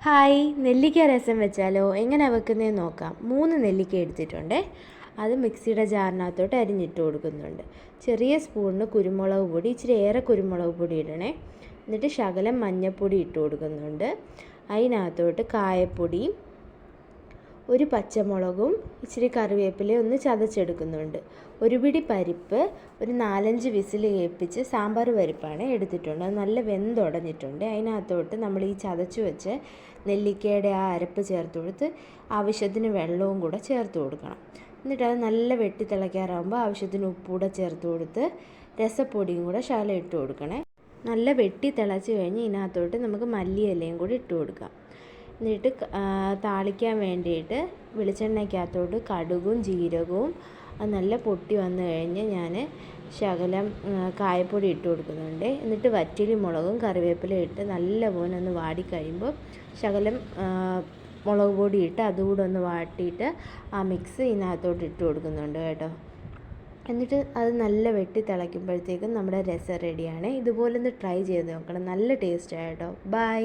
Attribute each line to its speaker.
Speaker 1: Hi, നെല്ലിക്ക രസം വെച്ചാലോ? എങ്ങനെ വെക്കുന്നതെന്ന് നോക്കാം. 3 നെല്ലിക്ക എടുത്തിട്ടുണ്ട്. അത് മിക്സിയുടെ ജാറിനകത്തോട്ട് അരിഞ്ഞിട്ട് കൊടുക്കുന്നുണ്ട്. ചെറിയ സ്പൂണിന് കുരുമുളക് പൊടി, ഇച്ചിരി ഏറെ കുരുമുളക് പൊടി ഇടണേ. എന്നിട്ട് ശകലം മഞ്ഞൾപ്പൊടി ഇട്ട് കൊടുക്കുന്നുണ്ട്. അതിനകത്തോട്ട് കായപ്പൊടിയും ഒരു പച്ചമുളകും ഇച്ചിരി കറിവേപ്പിലയും ഒന്ന് ചതച്ചെടുക്കുന്നുണ്ട്. ഒരു പിടി പരിപ്പ് ഒരു 4-5 വിസിൽ കേൾപ്പിച്ച് സാമ്പാർ പരിപ്പാണ് എടുത്തിട്ടുണ്ട്. അത് നല്ല വെന്തുടഞ്ഞിട്ടുണ്ട്. അതിനകത്തോട്ട് നമ്മൾ ഈ ചതച്ച് വെച്ച് നെല്ലിക്കയുടെ ആ അരപ്പ് ചേർത്ത് കൊടുത്ത് ആവശ്യത്തിന് വെള്ളവും കൂടെ ചേർത്ത് കൊടുക്കണം. എന്നിട്ട് അത് നല്ല വെട്ടി തിളയ്ക്കാറാകുമ്പോൾ ആവശ്യത്തിന് ഉപ്പൂടെ ചേർത്ത് കൊടുത്ത് രസപ്പൊടിയും കൂടെ ശകലം ഇട്ട് കൊടുക്കണേ. നല്ല വെട്ടി തിളച്ച് കഴിഞ്ഞ് ഇതിനകത്തോട്ട് നമുക്ക് മല്ലിയിലയും കൂടി ഇട്ട് കൊടുക്കാം. എന്നിട്ട് താളിക്കാൻ വേണ്ടിയിട്ട് വെളിച്ചെണ്ണയ്ക്കകത്തോട്ട് കടുകും ജീരകവും അത് നല്ല പൊട്ടി വന്നു കഴിഞ്ഞ് ഞാൻ ശകലം കായപ്പൊടി ഇട്ട് കൊടുക്കുന്നുണ്ട്. എന്നിട്ട് വറ്റലി മുളകും കറിവേപ്പിലയും ഇട്ട് നല്ലപോലെ ഒന്ന് വാടിക്കഴിയുമ്പോൾ ശകലം മുളക് പൊടി ഇട്ട് അതുകൂടെ ഒന്ന് വാട്ടിയിട്ട് ആ മിക്സ് ഇതിനകത്തോട്ട് ഇട്ട് കൊടുക്കുന്നുണ്ട് കേട്ടോ. എന്നിട്ട് അത് നല്ല വെട്ടി തിളയ്ക്കുമ്പോഴത്തേക്കും നമ്മുടെ രസം റെഡിയാണ്. ഇതുപോലെ ഒന്ന് ട്രൈ ചെയ്ത് നോക്കണം. നല്ല ടേസ്റ്റാണ് കേട്ടോ. ബൈ.